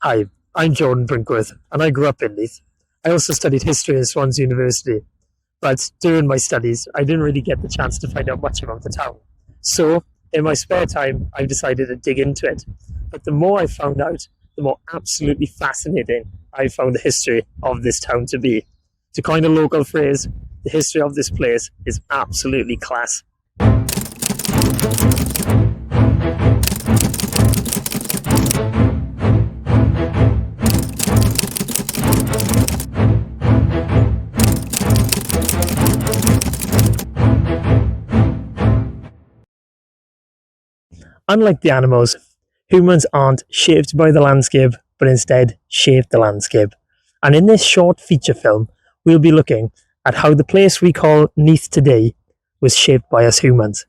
Hi, I'm Jordan Brinkworth, and I grew up in Neath. I also studied history at Swans University, but during my studies, I didn't really get the chance to find out much about the town. So, in my spare time, I've decided to dig into it. But the more I found out, the more absolutely fascinating I found the history of this town to be. To coin a local phrase, the history of this place is absolutely class. Unlike the animals, humans aren't shaped by the landscape, but instead shape the landscape. And in this short feature film, we'll be looking at how the place we call Neath today was shaped by us humans.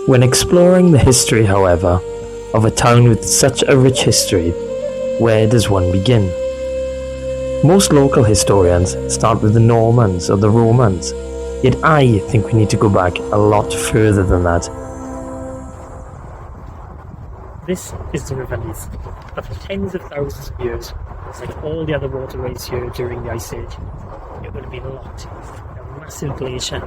When exploring the history, however, of a town with such a rich history, where does one begin? Most local historians start with the Normans or the Romans, yet I think we need to go back a lot further than that. This is the River Neath, but for tens of thousands of years, it's like all the other waterways here during the Ice Age. It would have been locked in a massive glacier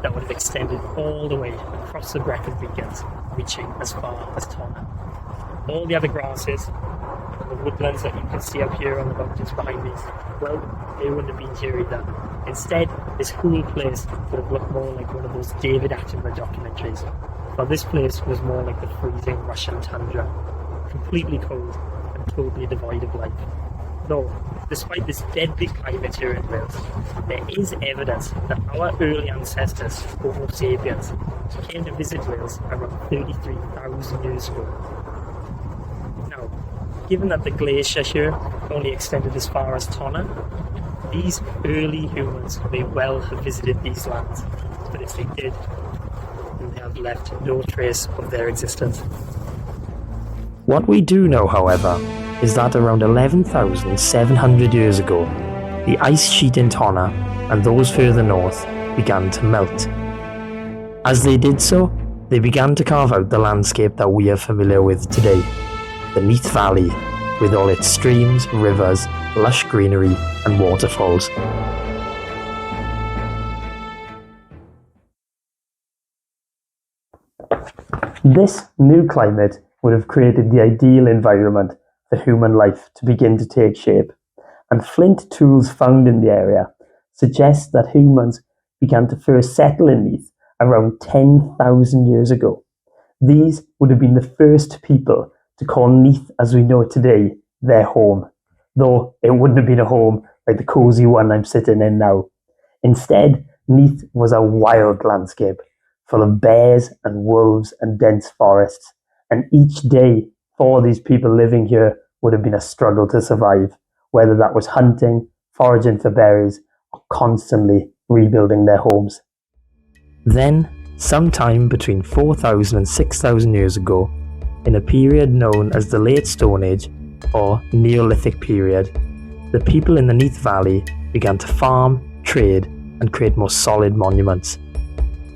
that would have extended all the way across the Brecon Beacons, reaching as far as Tonna. All the other grasses and the woodlands that you can see up here on the mountains behind me, well, they wouldn't have been here either. Instead, this cool place would have looked more like one of those David Attenborough documentaries. But this place was more like the freezing Russian tundra, completely cold and totally devoid of life. Though, despite this deadly climate here in Wales, there is evidence that our early ancestors, Homo sapiens, came to visit Wales around 33,000 years ago. Now, given that the glacier here only extended as far as Tonna, these early humans may well have visited these lands, but if they did, they have left no trace of their existence. What we do know, however, is that around 11,700 years ago, the ice sheet in Tonna and those further north began to melt. As they did so, they began to carve out the landscape that we are familiar with today, the Neath Valley, with all its streams, rivers, lush greenery and waterfalls. This new climate would have created the ideal environment for human life to begin to take shape, and flint tools found in the area suggest that humans began to first settle in Neath around 10,000 years ago. These would have been the first people to call Neath as we know it today their home, though it wouldn't have been a home like the cosy one I'm sitting in now. Instead, Neath was a wild landscape, full of bears and wolves and dense forests, and each day for these people living here would have been a struggle to survive, whether that was hunting, foraging for berries, or constantly rebuilding their homes. Then, sometime between 4,000 and 6,000 years ago, in a period known as the Late Stone Age or Neolithic period, the people in the Neath Valley began to farm, trade, and create more solid monuments.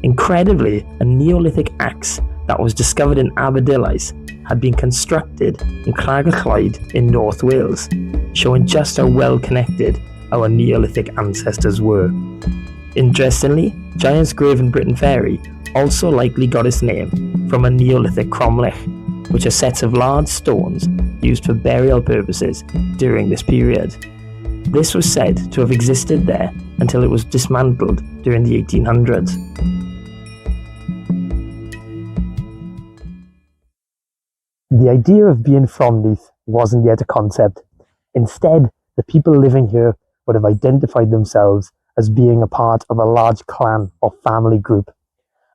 Incredibly, a Neolithic axe that was discovered in Aberdillice had been constructed in Clogherclyde in North Wales, showing just how well connected our Neolithic ancestors were. Interestingly, Giant's Grave in Britain Ferry also likely got its name from a Neolithic cromlech, which are sets of large stones used for burial purposes during this period. This was said to have existed there until it was dismantled during the 1800s. The idea of being from Neath wasn't yet a concept. Instead, the people living here would have identified themselves as being a part of a large clan or family group.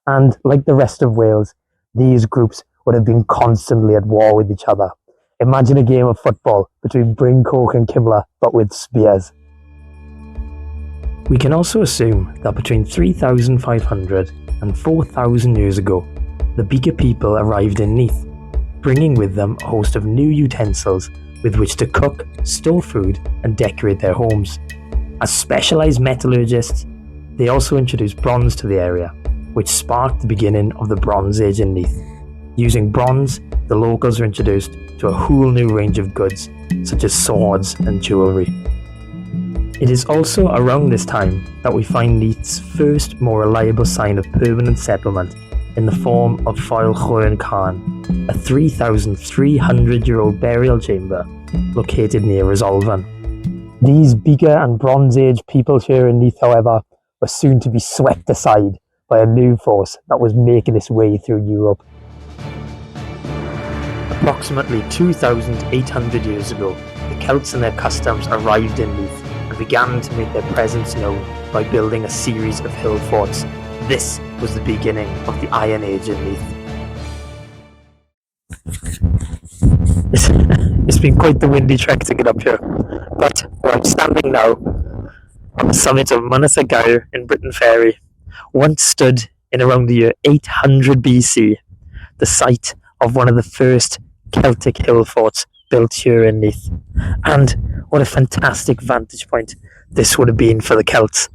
And like the rest of Wales, these groups would have been constantly at war with each other. Imagine a game of football between Brinkworth and Kimler, but with spears. We can also assume that between 3,500 and 4,000 years ago, the Beaker people arrived in Neath, bringing with them a host of new utensils with which to cook, store food, and decorate their homes. As specialised metallurgists, they also introduced bronze to the area, which sparked the beginning of the Bronze Age in Neath. Using bronze, the locals were introduced to a whole new range of goods, such as swords and jewellery. It is also around this time that we find Neath's first more reliable sign of permanent settlement in the form of Foel Chwern Khan, a 3,300-year-old burial chamber located near Resolven. These bigger and Bronze Age peoples here in Neath, however, were soon to be swept aside by a new force that was making its way through Europe. Approximately 2,800 years ago, the Celts and their customs arrived in Neath and began to make their presence known by building a series of hill forts. This was the beginning of the Iron Age in Neath. It's been quite the windy trek to get up here, but where I'm standing now, on the summit of Monetized in Britain Ferry, once stood in around the year 800 BC, the site of one of the first Celtic hill forts built here in Neath. And what a fantastic vantage point this would have been for the Celts.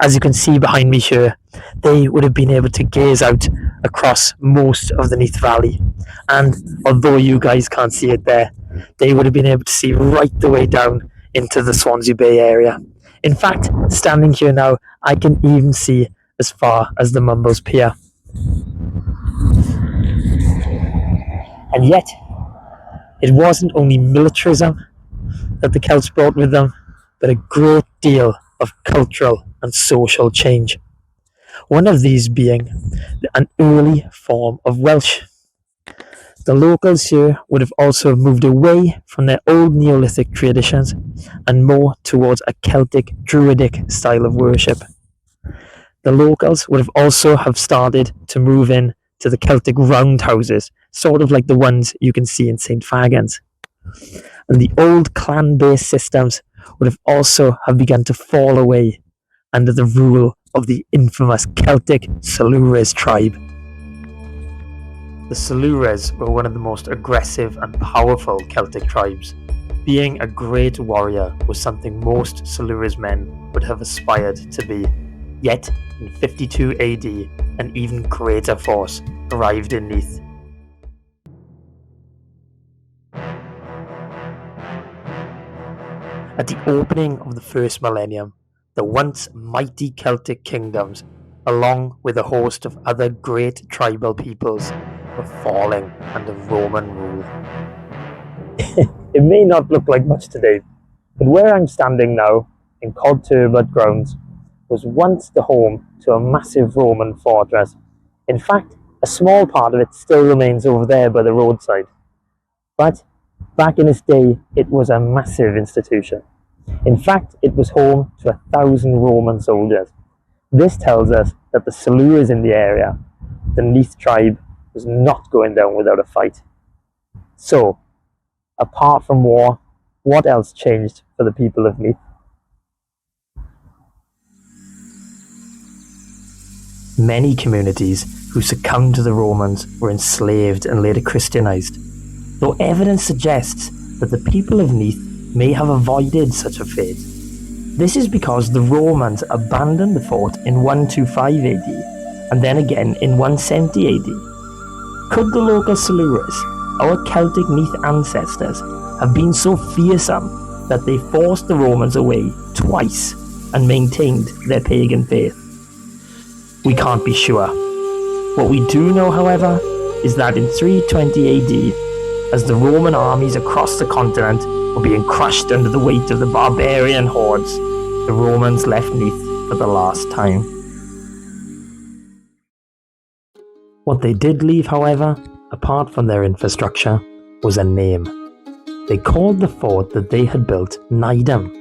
As you can see behind me here, they would have been able to gaze out across most of the Neath Valley. And although you guys can't see it there, they would have been able to see right the way down into the Swansea Bay area. In fact, standing here now, I can even see as far as the Mumbles Pier. And yet, it wasn't only militarism that the Celts brought with them, but a great deal of cultural and social change. One of these being an early form of Welsh. The locals here would have also moved away from their old Neolithic traditions and more towards a Celtic Druidic style of worship. The locals would have also have started to move in to the Celtic roundhouses, sort of like the ones you can see in St. Fagans. And the old clan-based systems would have also have begun to fall away under the rule of the infamous Celtic Silures tribe. The Silures were one of the most aggressive and powerful Celtic tribes. Being a great warrior was something most Silures men would have aspired to be. Yet, in 52 AD, an even greater force arrived in Neath. At the opening of the first millennium, the once mighty Celtic kingdoms, along with a host of other great tribal peoples, were falling under Roman rule. It may not look like much today, but where I'm standing now, in Cod Turbot grounds, was once the home to a massive Roman fortress. In fact, a small part of it still remains over there by the roadside. But back in its day, it was a massive institution. In fact, it was home to 1,000 Roman soldiers. This tells us that the Silures in the area, the Neath tribe, was not going down without a fight. So, apart from war, what else changed for the people of Neath? Many communities who succumbed to the Romans were enslaved and later Christianized, though evidence suggests that the people of Neath may have avoided such a fate. This is because the Romans abandoned the fort in 125 AD and then again in 170 AD. Could the local Silures, our Celtic Neath ancestors, have been so fearsome that they forced the Romans away twice and maintained their pagan faith? We can't be sure. What we do know, however, is that in 320 AD, as the Roman armies across the continent were being crushed under the weight of the barbarian hordes, the Romans left Neath for the last time. What they did leave, however, apart from their infrastructure, was a name. They called the fort that they had built Neidham,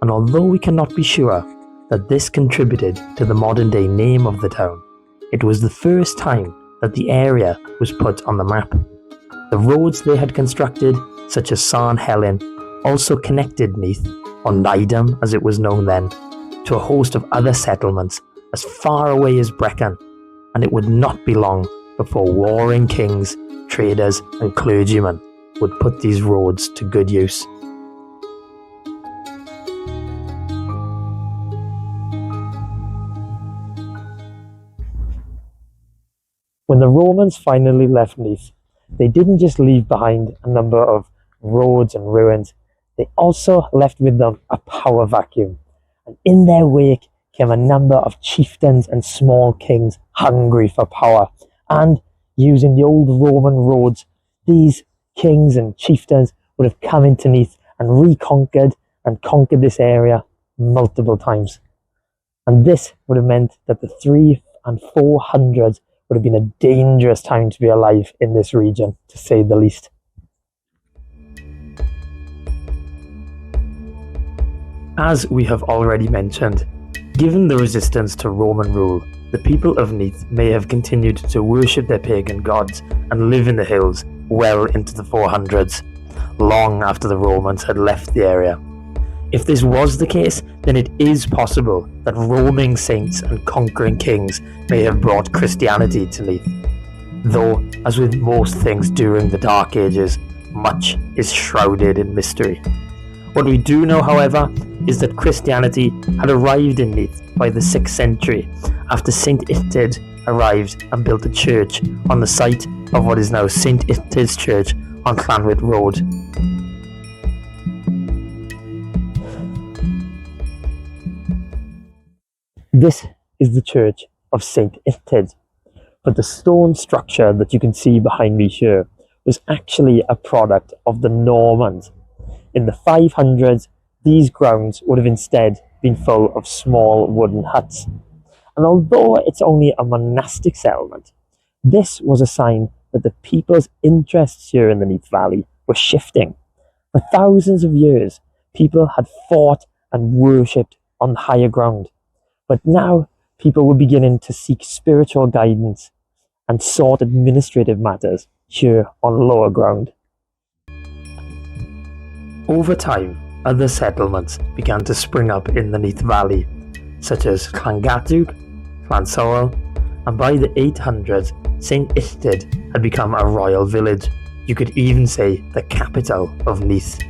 and although we cannot be sure that this contributed to the modern-day name of the town, it was the first time that the area was put on the map. The roads they had constructed, such as San Helen, also connected Neath, or Neidham as it was known then, to a host of other settlements as far away as Brecon, and it would not be long before warring kings, traders and clergymen would put these roads to good use. When the Romans finally left Neath, they didn't just leave behind a number of roads and ruins, they also left with them a power vacuum. And in their wake came a number of chieftains and small kings hungry for power. And using the old Roman roads, these kings and chieftains would have come into Neath and reconquered and conquered this area multiple times. And this would have meant that the 300s and 400s would have been a dangerous time to be alive in this region, to say the least. As we have already mentioned, given the resistance to Roman rule, the people of Neath may have continued to worship their pagan gods and live in the hills well into the 400s, long after the Romans had left the area. If this was the case, then it is possible that roaming saints and conquering kings may have brought Christianity to Neath. Though, as with most things during the Dark Ages, much is shrouded in mystery. What we do know, however, is that Christianity had arrived in Neath by the 6th century, after St. Etcetera arrived and built a church on the site of what is now St. Etcetera's Church on Llanwit Road. This is the church of St. Etcetera, but the stone structure that you can see behind me here was actually a product of the Normans. In the 500s, these grounds would have instead been full of small wooden huts. And although it's only a monastic settlement, this was a sign that the people's interests here in the Neath Valley were shifting. For thousands of years, people had fought and worshipped on the higher ground. But now people were beginning to seek spiritual guidance and sort administrative matters here on lower ground. Over time, other settlements began to spring up in the Neath Valley, such as Llangatug, Llansorrel, and by the 800s, St. Etcetera had become a royal village. You could even say the capital of Neath,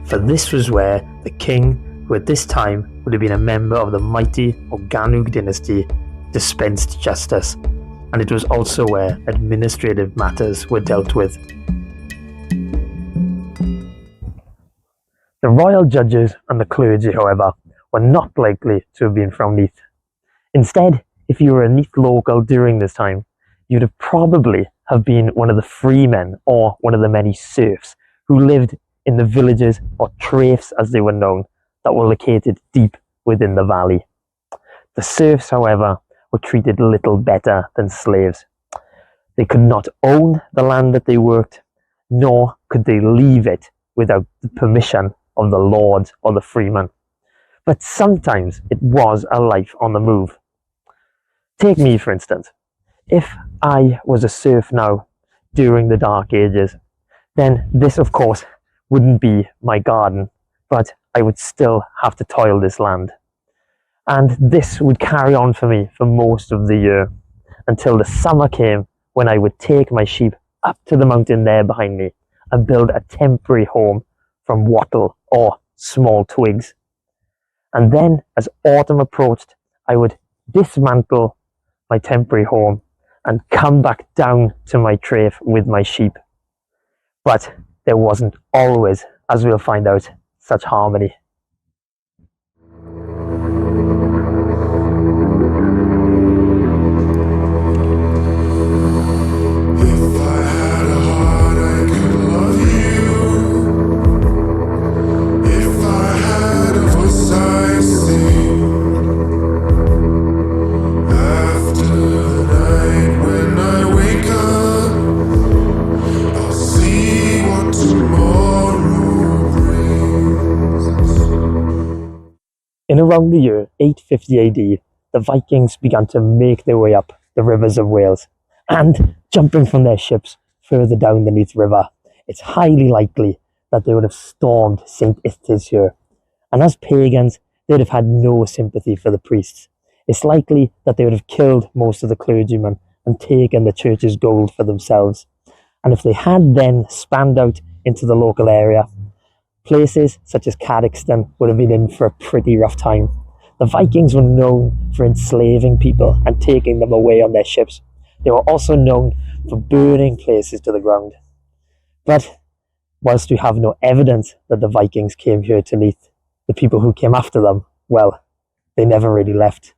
for this was where the king, who at this time would have been a member of the mighty Ganug dynasty, dispensed justice, and it was also where administrative matters were dealt with. The royal judges and the clergy, however, were not likely to have been from Neath. Instead, if you were a Neath local during this time, you'd have probably have been one of the freemen or one of the many serfs who lived in the villages, or traiths as they were known, that were located deep within the valley. The serfs, however, were treated little better than slaves. They could not own the land that they worked, nor could they leave it without the permission of the lords or the freemen. But sometimes it was a life on the move. Take me, for instance. If I was a serf now during the Dark Ages, then this, of course, wouldn't be my garden, but I would still have to toil this land. And this would carry on for me for most of the year, until the summer came, when I would take my sheep up to the mountain there behind me and build a temporary home from wattle or small twigs. And then, as autumn approached, I would dismantle my temporary home and come back down to my traith with my sheep. But there wasn't always, as we'll find out, such harmony. In around the year 850 AD, the Vikings began to make their way up the rivers of Wales, and jumping from their ships further down the Neath River, it's highly likely that they would have stormed St. Etcetera's here. And as pagans, they would have had no sympathy for the priests. It's likely that they would have killed most of the clergymen and taken the church's gold for themselves. And if they had then spanned out into the local area, places such as Carrickston would have been in for a pretty rough time. The Vikings were known for enslaving people and taking them away on their ships. They were also known for burning places to the ground. But whilst we have no evidence that the Vikings came here to Neath, the people who came after them, well, they never really left.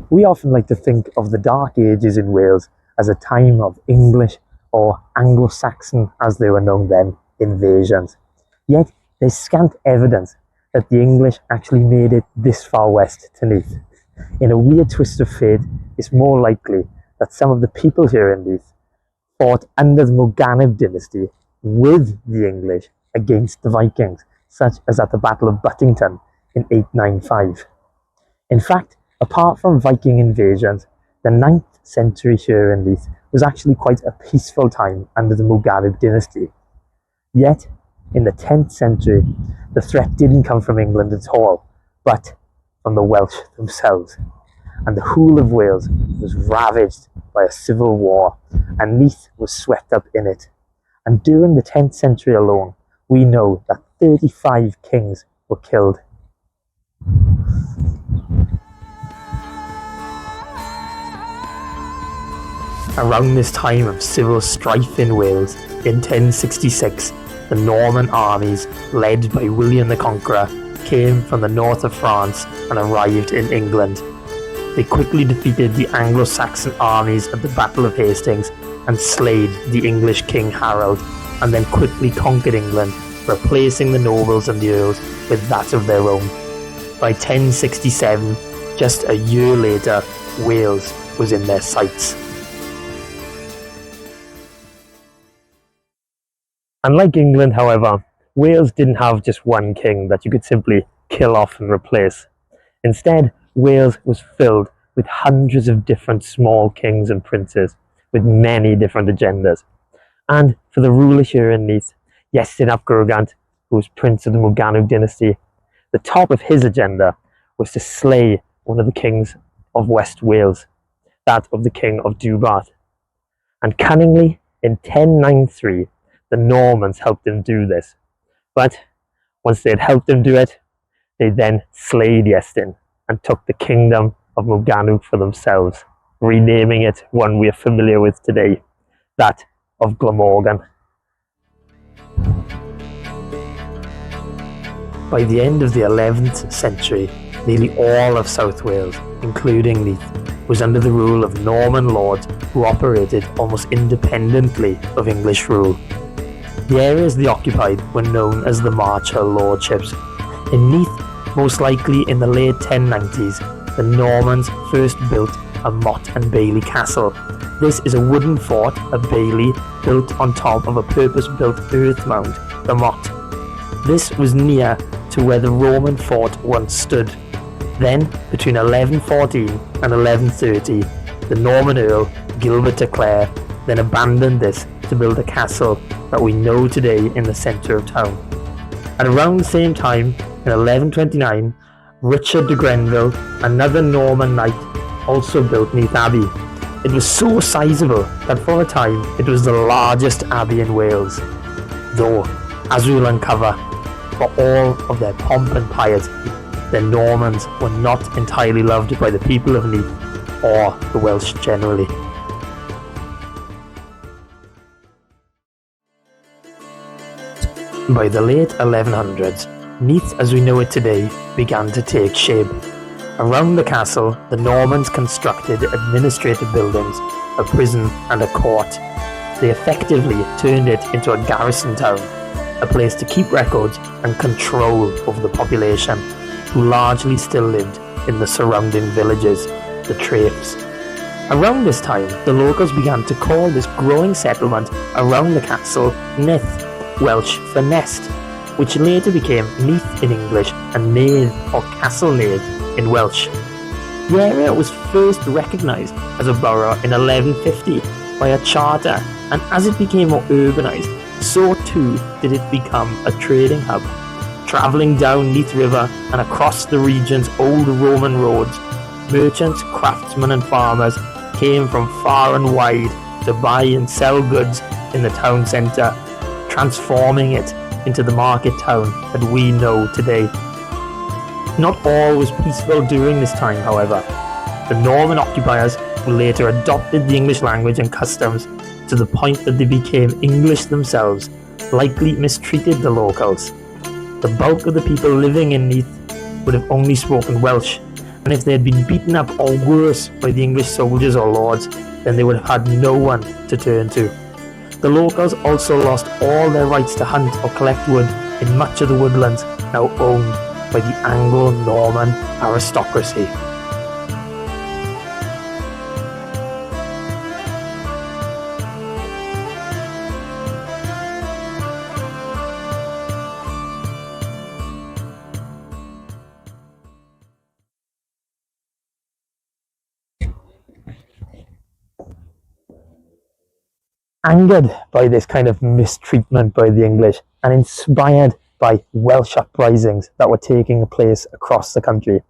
We often like to think of the Dark Ages in Wales as a time of English or Anglo-Saxon, as they were known then, invasions. Yet there's scant evidence that the English actually made it this far west to Neath. In a weird twist of fate, it's more likely that some of the people here in Neath fought under the Morgannwg dynasty with the English against the Vikings, such as at the Battle of Buttington in 895. In fact, apart from Viking invasions, the 9th century here in Neath was actually quite a peaceful time under the Morgannwg dynasty. Yet, in the 10th century, the threat didn't come from England at all, but from the Welsh themselves. And the whole of Wales was ravaged by a civil war, and Neath was swept up in it. And during the 10th century alone, we know that 35 kings were killed. Around this time of civil strife in Wales, in 1066, the Norman armies, led by William the Conqueror, came from the north of France and arrived in England. They quickly defeated the Anglo-Saxon armies at the Battle of Hastings and slayed the English King Harold, and then quickly conquered England, replacing the nobles and the earls with that of their own. By 1067, just a year later, Wales was in their sights. Unlike England, however, Wales didn't have just one king that you could simply kill off and replace. Instead, Wales was filled with hundreds of different small kings and princes with many different agendas. And for the ruler here in Neath, Iestyn ap Grugant, who was prince of the Morgannwg dynasty, the top of his agenda was to slay one of the kings of West Wales, that of the King of Dewbarth. And cunningly, in 1093, the Normans helped him do this. But once they had helped him do it, they then slayed Iestyn and took the kingdom of Morgannwg for themselves, renaming it one we are familiar with today, that of Glamorgan. By the end of the 11th century, nearly all of South Wales, including Neath, was under the rule of Norman lords who operated almost independently of English rule. The areas they occupied were known as the Marcher Lordships. In Neath, most likely in the late 1090s, the Normans first built a motte and bailey castle. This is a wooden fort, a bailey, built on top of a purpose-built earth mound, the motte. This was near to where the Roman fort once stood. Then, between 1114 and 1130, the Norman Earl, Gilbert de Clare, then abandoned this to build a castle that we know today in the centre of town. At around the same time, in 1129, Richard de Grenville, another Norman knight, also built Neath Abbey. It was so sizable that for a time it was the largest abbey in Wales, though, as we will uncover, for all of their pomp and piety, the Normans were not entirely loved by the people of Neath or the Welsh generally. By the late 1100s, Neath as we know it today began to take shape. Around the castle, the Normans constructed administrative buildings, a prison and a court. They effectively turned it into a garrison town, a place to keep records and control over the population, who largely still lived in the surrounding villages, the Traifs. Around this time, the locals began to call this growing settlement around the castle Neath, Welsh for nest, which later became Neath in English and Neath or Castle Neath in Welsh. The area was first recognised as a borough in 1150 by a charter, and as it became more urbanised, so too did it become a trading hub. Travelling down Neath River and across the region's old Roman roads, merchants, craftsmen and farmers came from far and wide to buy and sell goods in the town centre, transforming it into the market town that we know today. Not all was peaceful during this time, however. The Norman occupiers later adopted the English language and customs to the point that they became English themselves, likely mistreated the locals. The bulk of the people living in Neath would have only spoken Welsh, and if they had been beaten up or worse by the English soldiers or lords, then they would have had no one to turn to. The locals also lost all their rights to hunt or collect wood in much of the woodlands now owned by the Anglo-Norman aristocracy. Angered by this kind of mistreatment by the English and inspired by Welsh uprisings that were taking place across the country,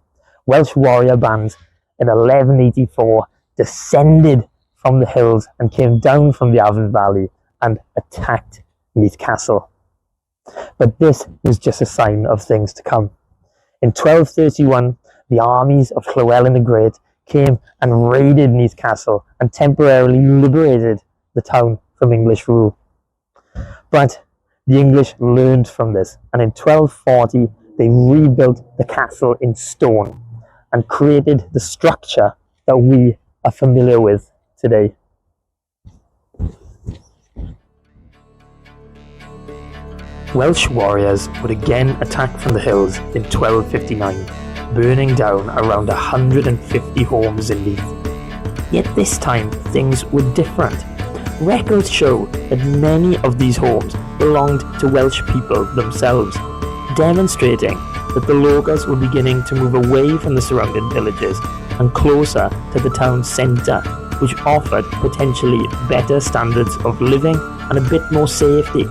Welsh warrior bands in 1184 descended from the hills and came down from the Avon Valley and attacked Neath Castle. But this was just a sign of things to come. In 1231, the armies of Llywelyn the Great came and raided Neath Castle and temporarily liberated the town from English rule. But the English learned from this, and in 1240 they rebuilt the castle in stone and created the structure that we are familiar with today. Welsh warriors would again attack from the hills in 1259, burning down around 150 homes in Neath. Yet this time things were different. Records show that many of these homes belonged to Welsh people themselves, demonstrating that the locals were beginning to move away from the surrounding villages and closer to the town centre, which offered potentially better standards of living and a bit more safety.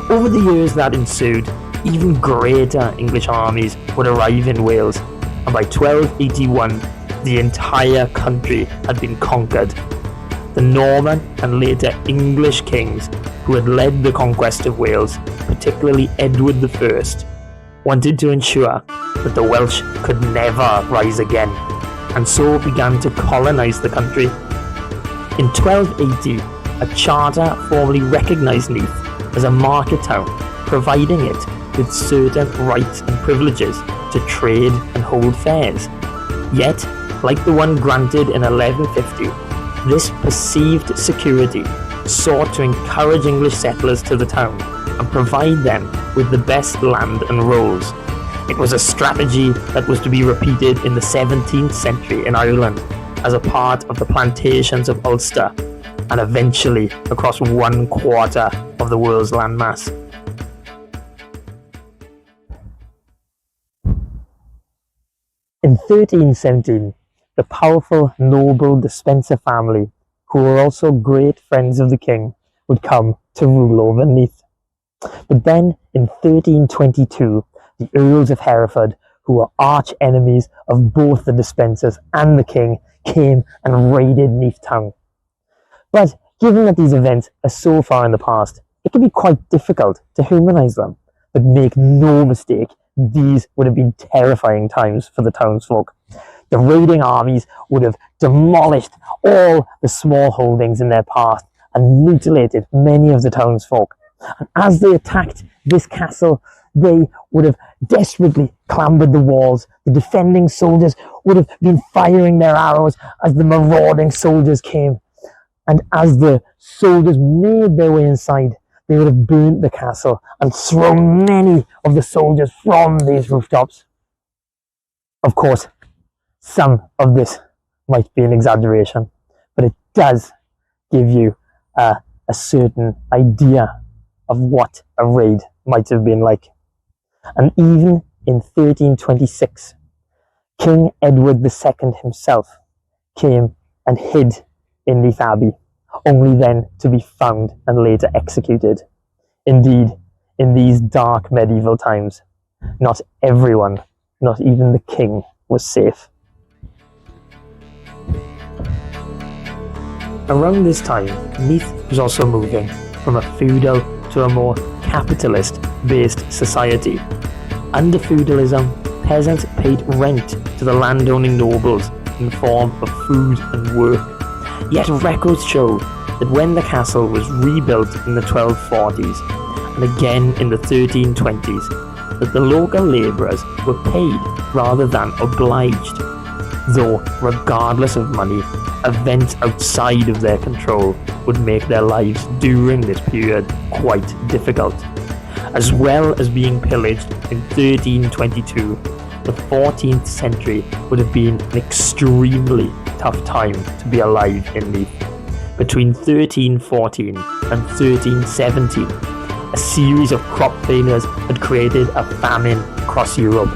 Over the years that ensued, even greater English armies would arrive in Wales, and by 1281 the entire country had been conquered. The Norman and later English kings who had led the conquest of Wales, particularly Edward I, wanted to ensure that the Welsh could never rise again, and so began to colonise the country. In 1280, a charter formally recognised Neath as a market town, providing it with certain rights and privileges to trade and hold fairs. Yet, like the one granted in 1150, this perceived security sought to encourage English settlers to the town and provide them with the best land and rolls. It was a strategy that was to be repeated in the 17th century in Ireland as a part of the plantations of Ulster, and eventually across 1/4 of the world's landmass. In 1317, the powerful noble Despencer family, who were also great friends of the king, would come to rule over Neath. But then in 1322, the Earls of Hereford, who were arch enemies of both the Despensers and the king, came and raided Neath town. But given that these events are so far in the past, it can be quite difficult to humanise them. But make no mistake, these would have been terrifying times for the townsfolk. The raiding armies would have demolished all the small holdings in their path and mutilated many of the townsfolk. And as they attacked this castle, they would have desperately clambered the walls. The defending soldiers would have been firing their arrows as the marauding soldiers came. And as the soldiers made their way inside, they would have burnt the castle and thrown many of the soldiers from these rooftops. Of course, some of this might be an exaggeration, but it does give you a certain idea of what a raid might have been like. And even in 1326, King Edward II himself came and hid in Neath Abbey, only then to be found and later executed. Indeed, in these dark medieval times, not everyone, not even the king, was safe. Around this time, Neath was also moving from a feudal to a more capitalist-based society. Under feudalism, peasants paid rent to the landowning nobles in the form of food and work. Yet records show that when the castle was rebuilt in the 1240s and again in the 1320s, that the local labourers were paid rather than obliged. Though, regardless of money, events outside of their control would make their lives during this period quite difficult. As well as being pillaged in 1322, the 14th century would have been an extremely tough time to be alive in Neath. Between 1314 and 1317, a series of crop failures had created a famine across Europe.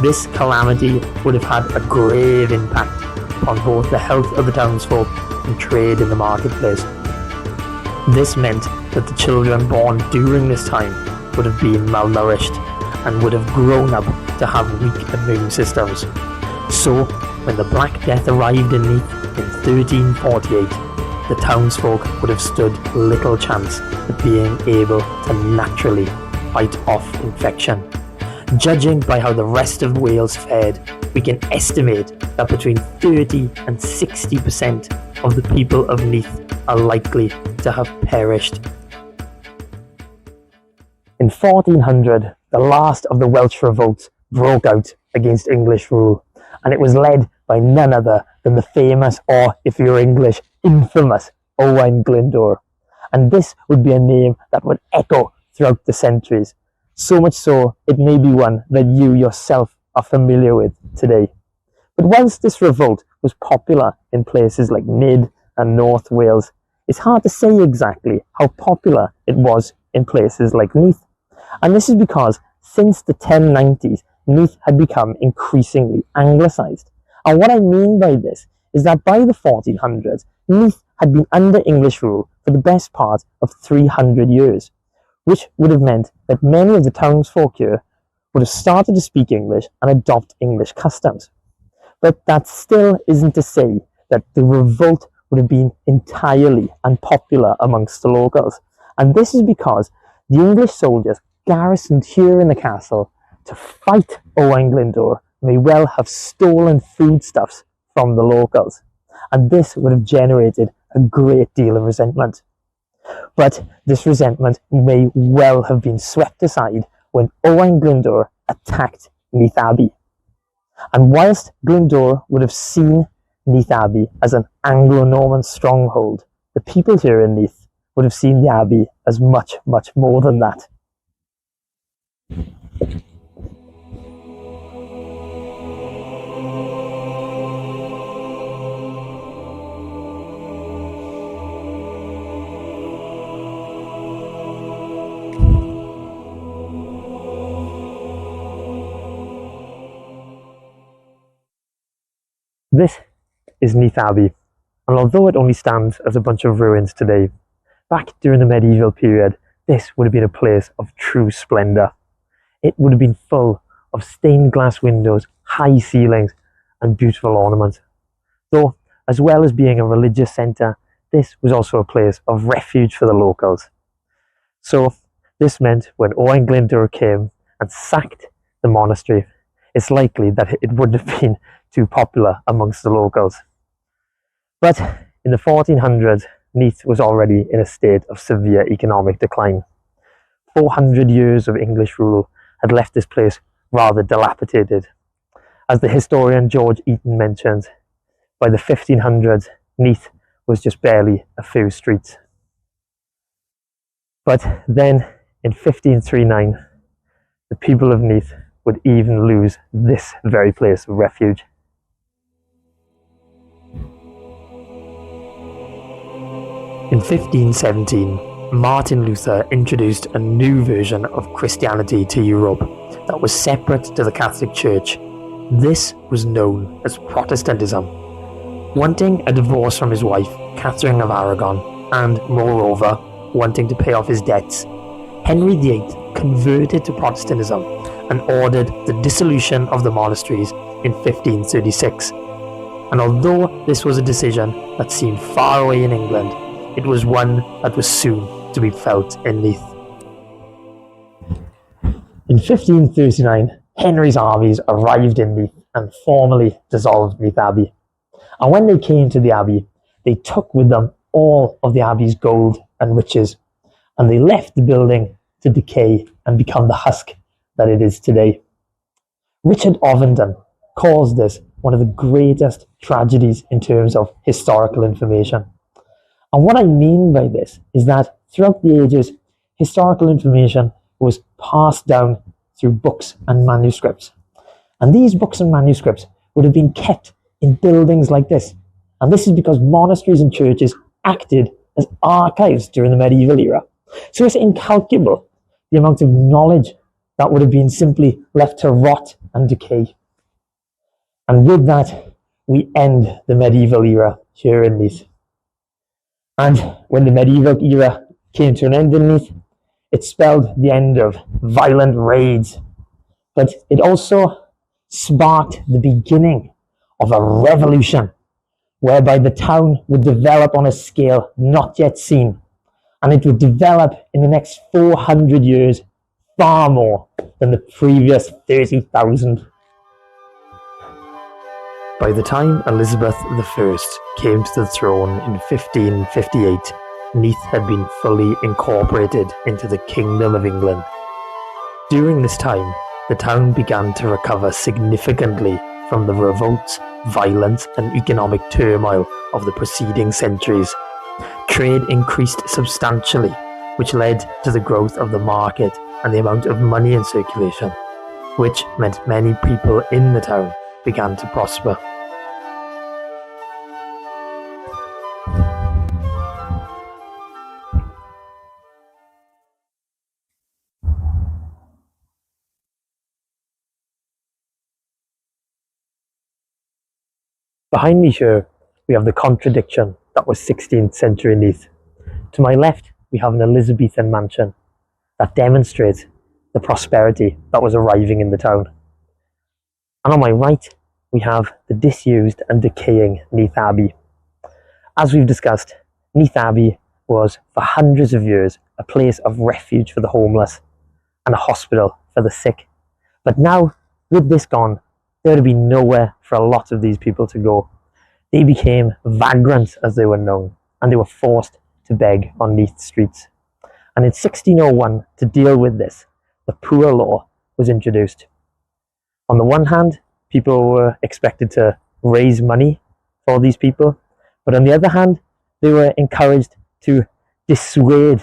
This calamity would have had a grave impact upon both the health of the townsfolk and trade in the marketplace. This meant that the children born during this time would have been malnourished and would have grown up to have weak immune systems. So, when the Black Death arrived in Neath in 1348, the townsfolk would have stood little chance of being able to naturally fight off infection. Judging by how the rest of Wales fared, we can estimate that between 30 and 60% of the people of Neath are likely to have perished. In 1400, the last of the Welsh revolts broke out against English rule, and it was led by none other than the famous, or if you're English, infamous Owain Glyndwr. And this would be a name that would echo throughout the centuries. So much so, it may be one that you yourself are familiar with today. But whilst this revolt was popular in places like Mid and North Wales, it's hard to say exactly how popular it was in places like Neath. And this is because since the 1090s, Neath had become increasingly anglicised. And what I mean by this is that by the 1400s, Neath had been under English rule for the best part of 300 years. Which would have meant that many of the townsfolk here would have started to speak English and adopt English customs. But that still isn't to say that the revolt would have been entirely unpopular amongst the locals. And this is because the English soldiers garrisoned here in the castle to fight Owain Glyndwr may well have stolen foodstuffs from the locals. And this would have generated a great deal of resentment. But this resentment may well have been swept aside when Owain Glyndwr attacked Neath Abbey. And whilst Glyndwr would have seen Neath Abbey as an Anglo-Norman stronghold, the people here in Neath would have seen the abbey as much, much more than that. This is Neath Abbey, and although it only stands as a bunch of ruins today, back during the medieval period, this would have been a place of true splendour. It would have been full of stained glass windows, high ceilings, and beautiful ornaments. Though, as well as being a religious centre, this was also a place of refuge for the locals. So, this meant when Owain Glyndwr came and sacked the monastery, it's likely that it wouldn't have been too popular amongst the locals. But in the 1400s, Neath was already in a state of severe economic decline. 400 years of English rule had left this place rather dilapidated. As the historian George Eaton mentions, by the 1500s, Neath was just barely a few streets. But then, in 1539, the people of Neath would even lose this very place of refuge. In 1517, Martin Luther introduced a new version of Christianity to Europe that was separate to the Catholic Church. This was known as Protestantism. Wanting a divorce from his wife, Catherine of Aragon, and moreover, wanting to pay off his debts, Henry VIII converted to Protestantism and ordered the dissolution of the monasteries in 1536. And although this was a decision that seemed far away in England, it was one that was soon to be felt in Neath. In 1539, Henry's armies arrived in Neath and formally dissolved Neath Abbey. And when they came to the abbey, they took with them all of the abbey's gold and riches, and they left the building to decay and become the husk that it is today. Richard Ovenden calls this one of the greatest tragedies in terms of historical information. And what I mean by this is that throughout the ages, historical information was passed down through books and manuscripts. And these books and manuscripts would have been kept in buildings like this. And this is because monasteries and churches acted as archives during the medieval era. So it's incalculable the amount of knowledge that would have been simply left to rot and decay. And with that, we end the medieval era here in Neath. And when the medieval era came to an end in Neath, it spelled the end of violent raids, but it also sparked the beginning of a revolution whereby the town would develop on a scale not yet seen, and it would develop in the next 400 years far more than the previous 30,000. By the time Elizabeth I came to the throne in 1558, Neath had been fully incorporated into the Kingdom of England. During this time, the town began to recover significantly from the revolts, violence and economic turmoil of the preceding centuries. Trade increased substantially, which led to the growth of the market and the amount of money in circulation, which meant many people in the town began to prosper. Behind me here, we have the contradiction that was 16th century Neath. To my left, we have an Elizabethan mansion that demonstrates the prosperity that was arriving in the town. And on my right, we have the disused and decaying Neath Abbey. As we've discussed, Neath Abbey was for hundreds of years a place of refuge for the homeless and a hospital for the sick. But now, with this gone, there would be nowhere for a lot of these people to go. They became vagrants, as they were known, and they were forced to beg on Neath streets. And in 1601, to deal with this, the Poor Law was introduced. On the one hand, people were expected to raise money for these people, but on the other hand, they were encouraged to dissuade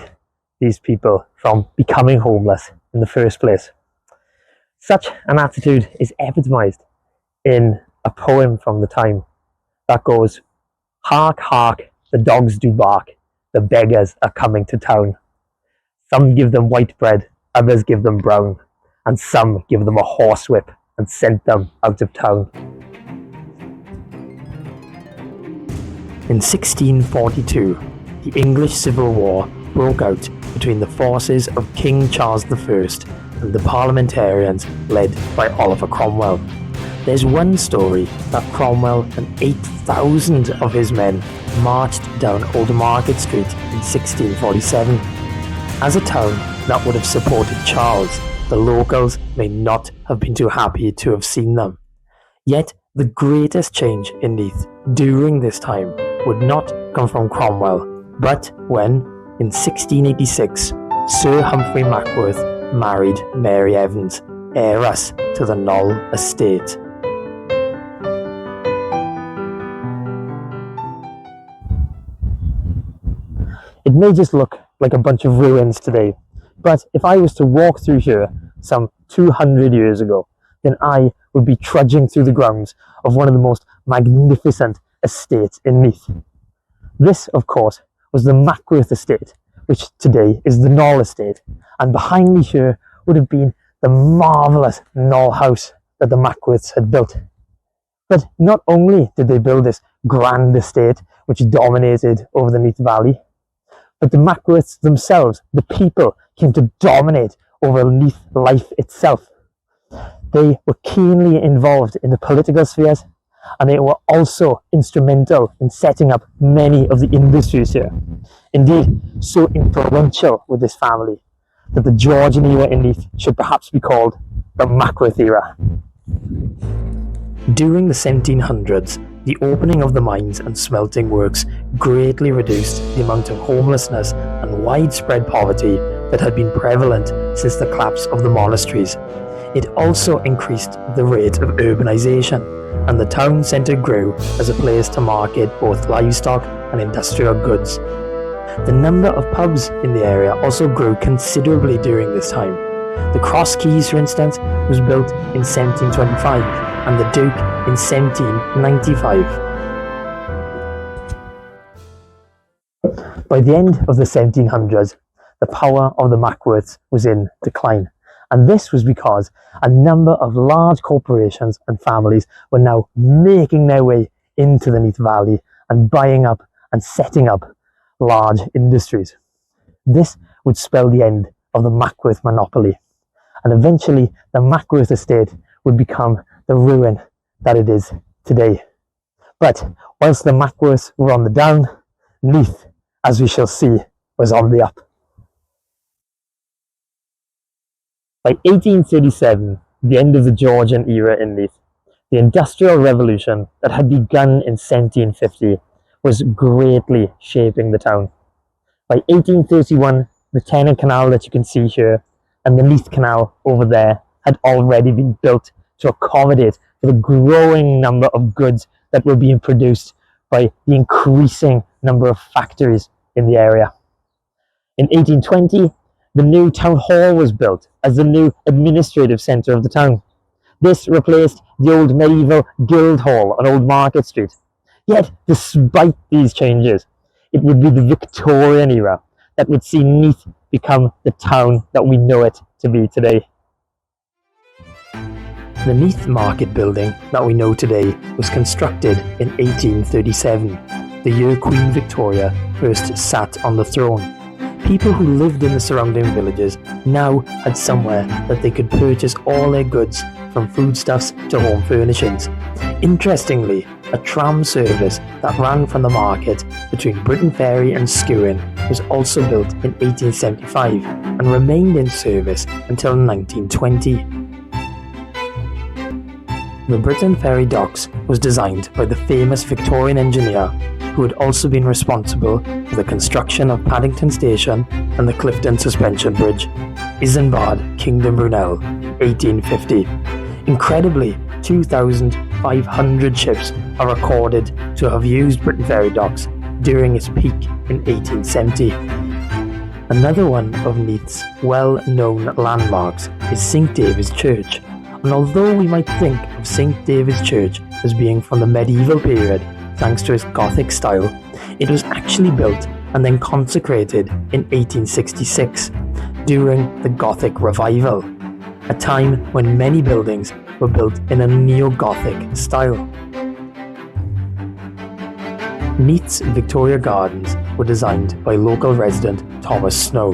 these people from becoming homeless in the first place. Such an attitude is epitomized in a poem from the time that goes, "Hark, hark, the dogs do bark, the beggars are coming to town. Some give them white bread, others give them brown, and some give them a horsewhip and sent them out of town." In 1642, the English Civil War broke out between the forces of King Charles I and the parliamentarians led by Oliver Cromwell. There's one story that Cromwell and 8,000 of his men marched down Old Market Street in 1647. As a town that would have supported Charles, the locals may not have been too happy to have seen them. Yet the greatest change in Neath during this time would not come from Cromwell, but when, in 1686, Sir Humphrey Mackworth married Mary Evans, heiress to the Knoll estate. It may just look like a bunch of ruins today, but if I was to walk through here some 200 years ago, then I would be trudging through the grounds of one of the most magnificent estates in Neath. This, of course, was the Mackworth estate, which today is the Knoll estate, and behind me here would have been the marvellous Knoll house that the Mackworths had built. But not only did they build this grand estate which dominated over the Neath Valley, but the Mackworths themselves, the people, came to dominate over Neath life itself. They were keenly involved in the political spheres, and they were also instrumental in setting up many of the industries here. Indeed, so influential with this family that the Georgian era in Neath should perhaps be called the Mackworth era. During the 1700s, The opening of the mines and smelting works greatly reduced the amount of homelessness and widespread poverty that had been prevalent since the collapse of the monasteries. It also increased the rate of urbanization, and the town centre grew as a place to market both livestock and industrial goods. The number of pubs in the area also grew considerably during this time. The Cross Keys, for instance, was built in 1725 and the Duke in 1795. By the end of the 1700s, the power of the Brinkworths was in decline, and this was because a number of large corporations and families were now making their way into the Neath Valley and buying up and setting up large industries. This would spell the end of the Brinkworth monopoly, and eventually the Brinkworth estate would become the ruin that it is today. But whilst the Brinkworths were on the down, Neath, as we shall see, was on the up. By 1837, the end of the Georgian era in Neath, the Industrial Revolution that had begun in 1750 was greatly shaping the town. By 1831, the Tennant Canal that you can see here and the Neath Canal over there had already been built to accommodate for the growing number of goods that were being produced by the increasing number of factories in the area. In 1820, the new town hall was built as the new administrative centre of the town. This replaced the old medieval guild hall on Old Market Street. Yet, despite these changes, it would be the Victorian era that would see Neath become the town that we know it to be today. The Neath Market building that we know today was constructed in 1837, the year Queen Victoria first sat on the throne. People who lived in the surrounding villages now had somewhere that they could purchase all their goods, from foodstuffs to home furnishings. Interestingly, a tram service that ran from the market between Briton Ferry and Skewin was also built in 1875 and remained in service until 1920. The Briton Ferry docks was designed by the famous Victorian engineer who had also been responsible for the construction of Paddington Station and the Clifton Suspension Bridge, Isambard Kingdom Brunel, 1850. Incredibly, 2,500 ships are recorded to have used Briton Ferry docks during its peak in 1870. Another one of Neath's well-known landmarks is St David's Church, and although we might think of St David's Church as being from the medieval period thanks to its Gothic style, it was actually built and then consecrated in 1866 during the Gothic Revival, a time when many buildings were built in a neo-Gothic style. Neath's Victoria Gardens were designed by local resident Thomas Snow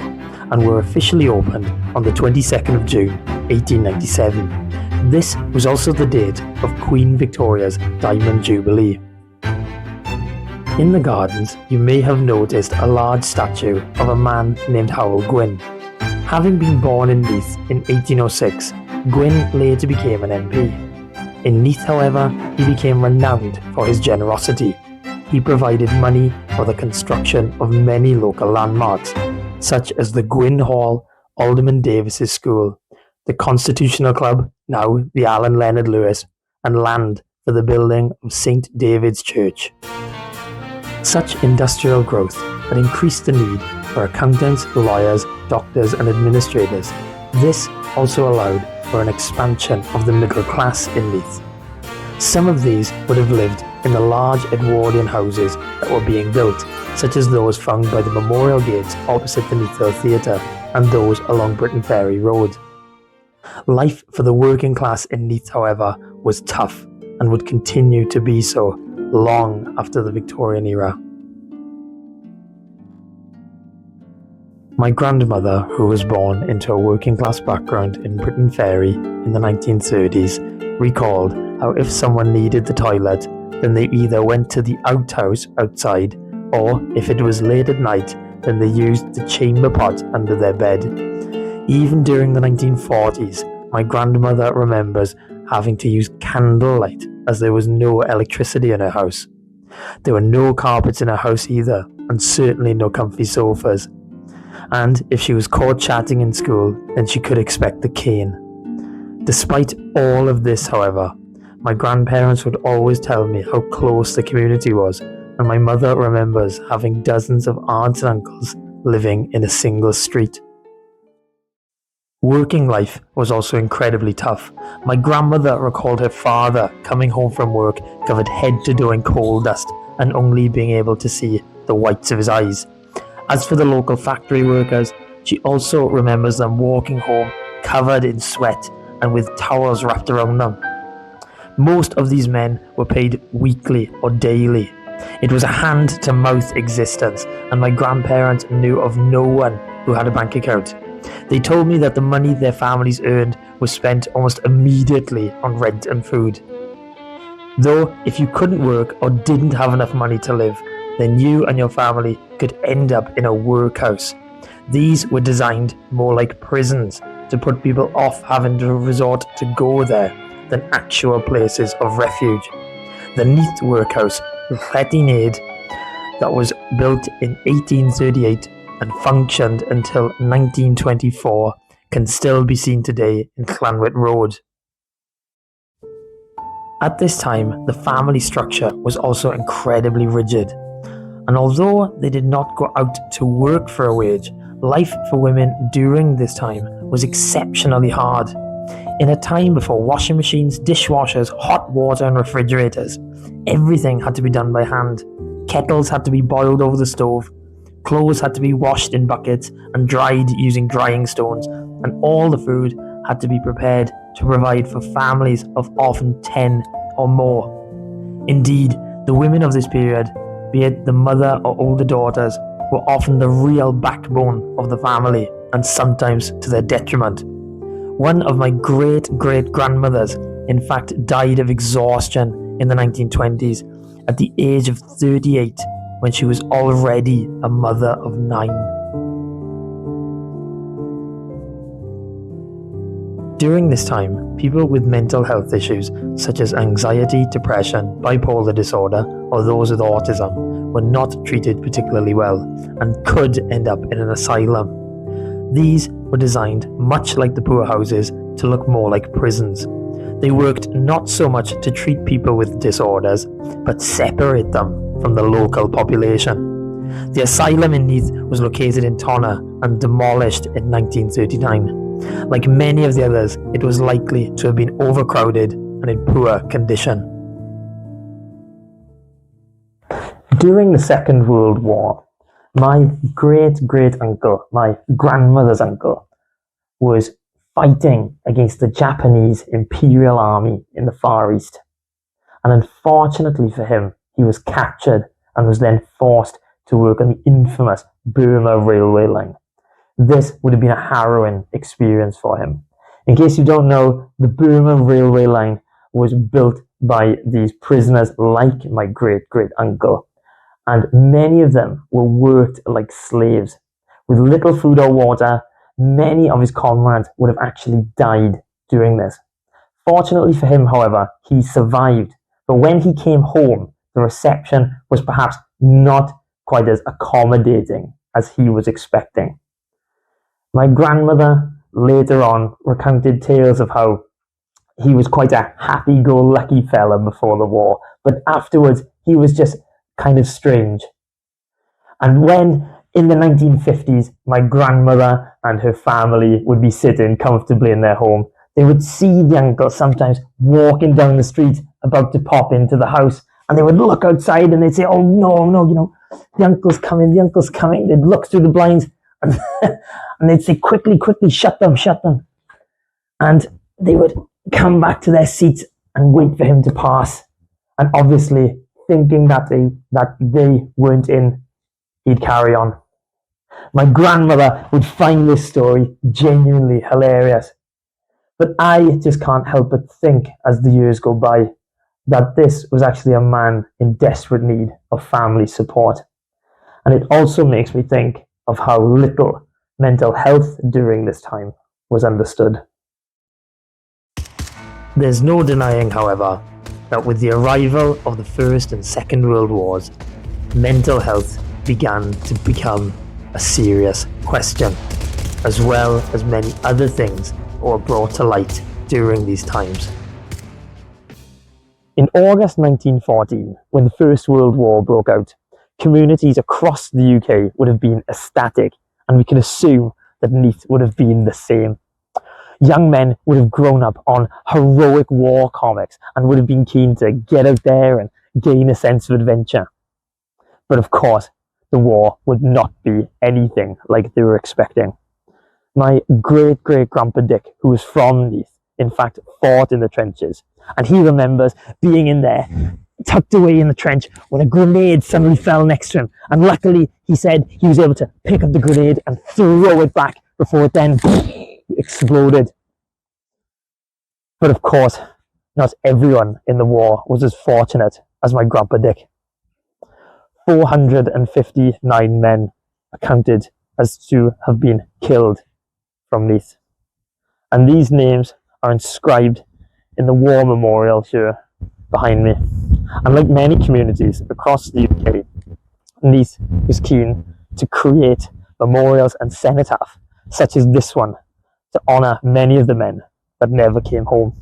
and were officially opened on the 22nd of June 1897. This was also the date of Queen Victoria's Diamond Jubilee. In the gardens, you may have noticed a large statue of a man named Howell Gwyn. Having been born in Neath in 1806, Gwyn later became an MP. In Neath, however, he became renowned for his generosity. He provided money for the construction of many local landmarks, such as the Gwyn Hall, Alderman Davis's School, the Constitutional Club, now the Alan Leonard Lewis, and land for the building of St David's Church. Such industrial growth had increased the need for accountants, lawyers, doctors and administrators. This also allowed for an expansion of the middle class in Neath. Some of these would have lived in the large Edwardian houses that were being built, such as those found by the Memorial Gates opposite the Neath Hill Theatre and those along Briton Ferry Road. Life for the working class in Neath, however, was tough and would continue to be so long after the Victorian era. My grandmother, who was born into a working class background in Briton Ferry in the 1930s, recalled how if someone needed the toilet, then they either went to the outhouse outside, or if it was late at night, then they used the chamber pot under their bed. Even during the 1940s, my grandmother remembers having to use candlelight as there was no electricity in her house. There were no carpets in her house either, and certainly no comfy sofas. And if she was caught chatting in school, then she could expect the cane. Despite all of this, however, my grandparents would always tell me how close the community was, and my mother remembers having dozens of aunts and uncles living in a single street. Working life was also incredibly tough. My grandmother recalled her father coming home from work covered head to toe in coal dust and only being able to see the whites of his eyes. As for the local factory workers, she also remembers them walking home covered in sweat and with towels wrapped around them. Most of these men were paid weekly or daily. It was a hand-to-mouth existence, and my grandparents knew of no one who had a bank account. They told me that the money their families earned was spent almost immediately on rent and food. Though, if you couldn't work or didn't have enough money to live, then you and your family could end up in a workhouse. These were designed more like prisons to put people off having to resort to go there than actual places of refuge. The Neath workhouse, that was built in 1838 and functioned until 1924, can still be seen today in Llanwit Road. At this time, the family structure was also incredibly rigid, and although they did not go out to work for a wage, life for women during this time was exceptionally hard. In a time before washing machines, dishwashers, hot water and refrigerators, everything had to be done by hand. Kettles had to be boiled over the stove, clothes had to be washed in buckets and dried using drying stones, and all the food had to be prepared to provide for families of often 10 or more. Indeed, the women of this period, be it the mother or older daughters, were often the real backbone of the family, and sometimes to their detriment. One of my great-great-grandmothers, in fact, died of exhaustion in the 1920s at the age of 38, when she was already a mother of 9. During this time, people with mental health issues such as anxiety, depression, bipolar disorder, or those with autism were not treated particularly well and could end up in an asylum. These were designed, much like the poorhouses, to look more like prisons. They worked not so much to treat people with disorders, but separate them from the local population. The asylum in Neath was located in Tonner and demolished in 1939. Like many of the others, it was likely to have been overcrowded and in poor condition. During the Second World War, my great-great-uncle, my grandmother's uncle, was fighting against the Japanese Imperial Army in the Far East. And unfortunately for him, he was captured and was then forced to work on the infamous Burma railway line. This would have been a harrowing experience for him. In case you don't know, the Burma railway line was built by these prisoners like my great-great-uncle, and many of them were worked like slaves. With little food or water, many of his comrades would have actually died during this. Fortunately for him, however, he survived. But when he came home, the reception was perhaps not quite as accommodating as he was expecting. My grandmother later on recounted tales of how he was quite a happy-go-lucky fella before the war, but afterwards he was just kind of strange. And when in the 1950s my grandmother and her family would be sitting comfortably in their home, they would see the uncle sometimes walking down the street about to pop into the house, and they would look outside and they'd say, "Oh no, the uncle's coming. They'd look through the blinds and, and they'd say, quickly, shut them. And they would come back to their seats and wait for him to pass. And obviously, thinking that they weren't in, he'd carry on. My grandmother would find this story genuinely hilarious. But I just can't help but think, as the years go by, that this was actually a man in desperate need of family support. And it also makes me think of how little mental health during this time was understood. There's no denying, however, that with the arrival of the First and Second World Wars, mental health began to become a serious question, as well as many other things that were brought to light during these times. In August 1914, when the First World War broke out, communities across the UK would have been ecstatic, and we can assume that Neath would have been the same. Young men would have grown up on heroic war comics and would have been keen to get out there and gain a sense of adventure. But of course, the war would not be anything like they were expecting. My great-great-grandpa Dick, who was from Neath, in fact fought in the trenches, and he remembers being in there, tucked away in the trench, when a grenade suddenly fell next to him, and luckily, he said, he was able to pick up the grenade and throw it back before it then exploded. But of course, not everyone in the war was as fortunate as my grandpa Dick. 459 men accounted as to have been killed from Neath, and these names are inscribed in the war memorial here behind me. And like many communities across the UK, Neath was keen to create memorials and cenotaph such as this one to honour many of the men that never came home.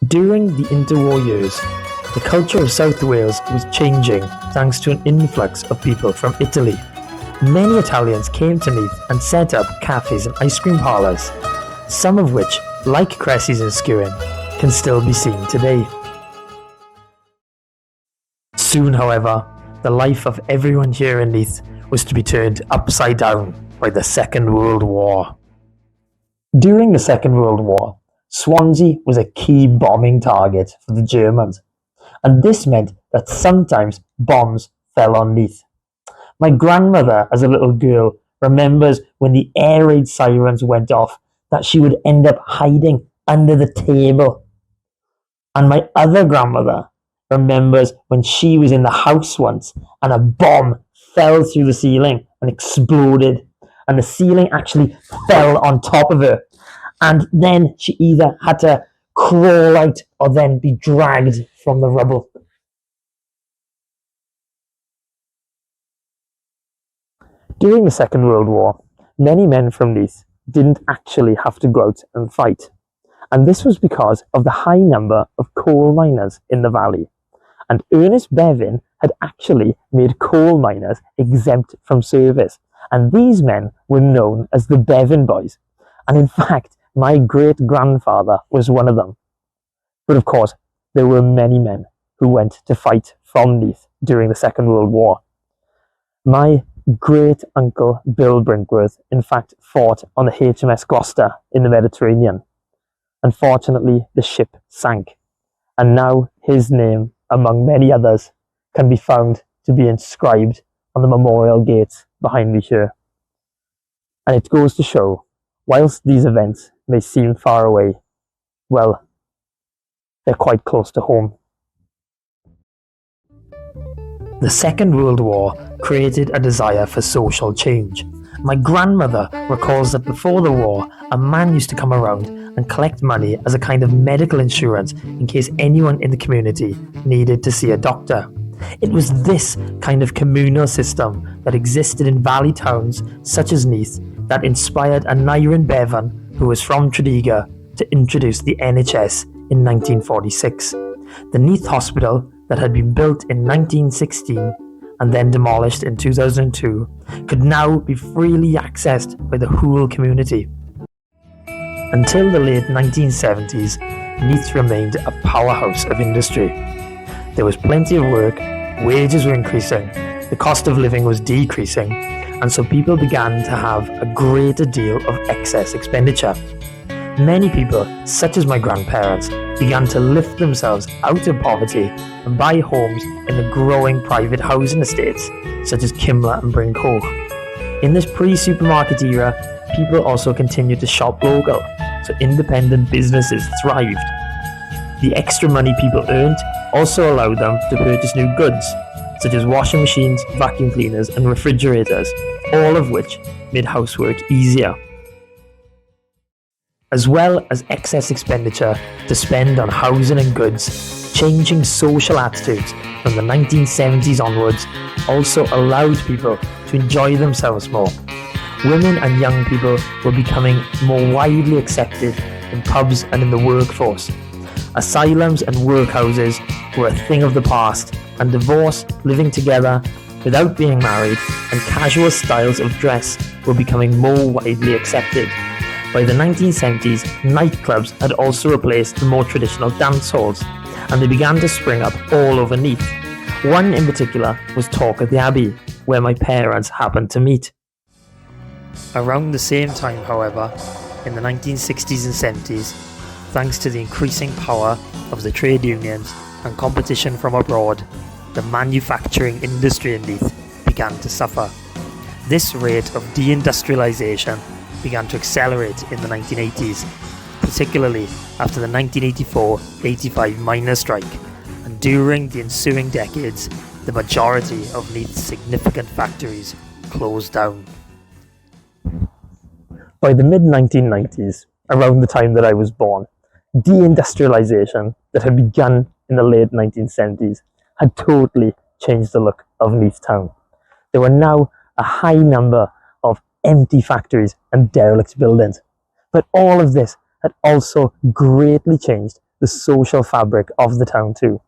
During the interwar years, the culture of South Wales was changing thanks to an influx of people from Italy. Many Italians came to Neath and set up cafes and ice cream parlours, some of which, like Cressy's and Skewin, can still be seen today. Soon, however, the life of everyone here in Neath was to be turned upside down by the Second World War. During the Second World War, Swansea was a key bombing target for the Germans, and this meant that sometimes bombs fell on Neath. My grandmother, as a little girl, remembers when the air raid sirens went off that she would end up hiding under the table. And my other grandmother remembers when she was in the house once and a bomb fell through the ceiling and exploded, and the ceiling actually fell on top of her, and then she either had to crawl out or then be dragged from the rubble. During the Second World War, many men from Neath didn't actually have to go out and fight, and this was because of the high number of coal miners in the valley. And Ernest Bevin had actually made coal miners exempt from service, and these men were known as the Bevin Boys, and in fact, my great-grandfather was one of them. But of course, there were many men who went to fight from Neath during the Second World War. My great-uncle Bill Brinkworth, in fact, fought on the HMS Gloucester in the Mediterranean. Unfortunately, the ship sank, and now his name, among many others, can be found to be inscribed on the memorial gates behind me here. And it goes to show, whilst these events may seem far away, well, they're quite close to home. The Second World War created a desire for social change. My grandmother recalls that before the war, a man used to come around and collect money as a kind of medical insurance in case anyone in the community needed to see a doctor. It was this kind of communal system that existed in valley towns such as Neath that inspired Aneurin Bevan, who was from Tredegar, to introduce the NHS in 1946. The Neath Hospital, that had been built in 1916 and then demolished in 2002, could now be freely accessed by the whole community. Until the late 1970s, Neath remained a powerhouse of industry. There was plenty of work, wages were increasing, the cost of living was decreasing, and so people began to have a greater deal of excess expenditure. Many people, such as my grandparents, began to lift themselves out of poverty and buy homes in the growing private housing estates, such as Kimla and Brinkworth. In this pre-supermarket era, people also continued to shop local, so independent businesses thrived. The extra money people earned also allowed them to purchase new goods, such as washing machines, vacuum cleaners, and refrigerators, all of which made housework easier. as well as excess expenditure to spend on housing and goods. Changing social attitudes from the 1970s onwards also allowed people to enjoy themselves more. Women and young people were becoming more widely accepted in pubs and in the workforce. Asylums and workhouses were a thing of the past, and divorce, living together without being married, and casual styles of dress were becoming more widely accepted. By the 1970s, nightclubs had also replaced the more traditional dance halls, and they began to spring up all over Neath. One in particular was Talk at the Abbey, where my parents happened to meet. Around the same time, however, in the 1960s and 70s, thanks to the increasing power of the trade unions and competition from abroad, the manufacturing industry in Neath began to suffer. This rate of deindustrialisation began to accelerate in the 1980s, particularly after the 1984-85 miners' strike, and during the ensuing decades, the majority of Neath's significant factories closed down. By the mid-1990s, around the time that I was born, deindustrialisation that had begun in the late 1970s had totally changed the look of Neath town. There were now a high number of empty factories and derelict buildings. But all of this had also greatly changed the social fabric of the town too.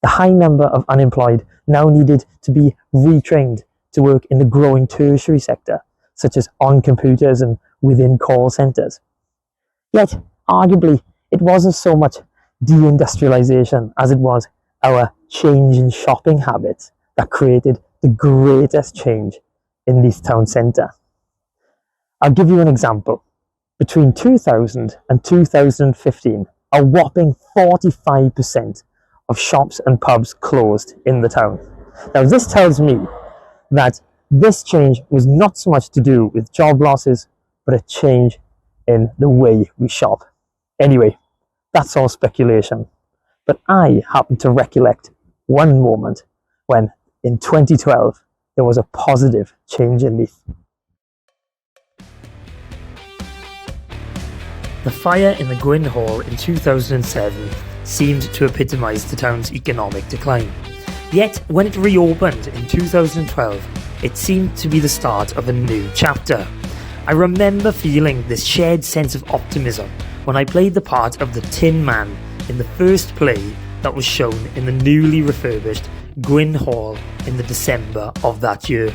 The high number of unemployed now needed to be retrained to work in the growing tertiary sector, such as on computers and within call centres. Yet, arguably, it wasn't so much deindustrialisation as it was our change in shopping habits that created the greatest change in Neath town centre. I'll give you an example. Between 2000 and 2015, a whopping 45% of shops and pubs closed in the town. Now, this tells me that this change was not so much to do with job losses, but a change in the way we shop. Anyway, that's all speculation. But I happen to recollect one moment when, in 2012, there was a positive change in Neath. The fire in the Gwyn Hall in 2007 seemed to epitomise the town's economic decline. Yet, when it reopened in 2012, it seemed to be the start of a new chapter. I remember feeling this shared sense of optimism when I played the part of the Tin Man in the first play that was shown in the newly refurbished Gwyn Hall in the December of that year.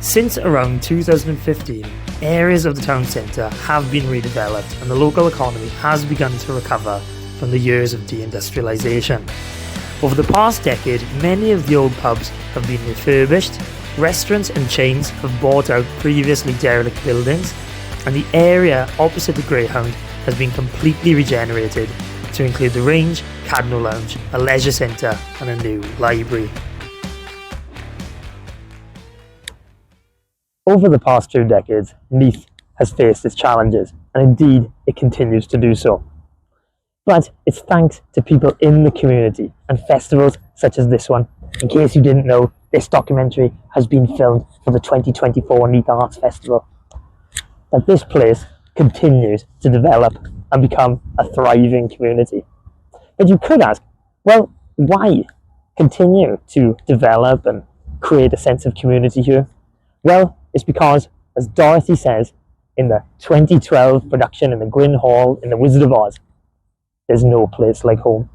Since around 2015, areas of the town centre have been redeveloped and the local economy has begun to recover from the years of deindustrialisation. Over the past decade, many of the old pubs have been refurbished, restaurants and chains have bought out previously derelict buildings, and the area opposite the Greyhound has been completely regenerated to include the Range, Cadno Lounge, a leisure centre and a new library. Over the past 2 decades, Neath has faced its challenges, and indeed it continues to do so. But it's thanks to people in the community and festivals such as this one. In case you didn't know, this documentary has been filmed for the 2024 Neath Arts Festival, that this place continues to develop and become a thriving community. But you could ask, well, why continue to develop and create a sense of community here? Well, it's because, as Dorothy says in the 2012 production in the Gwyn Hall in The Wizard of Oz, there's no place like home.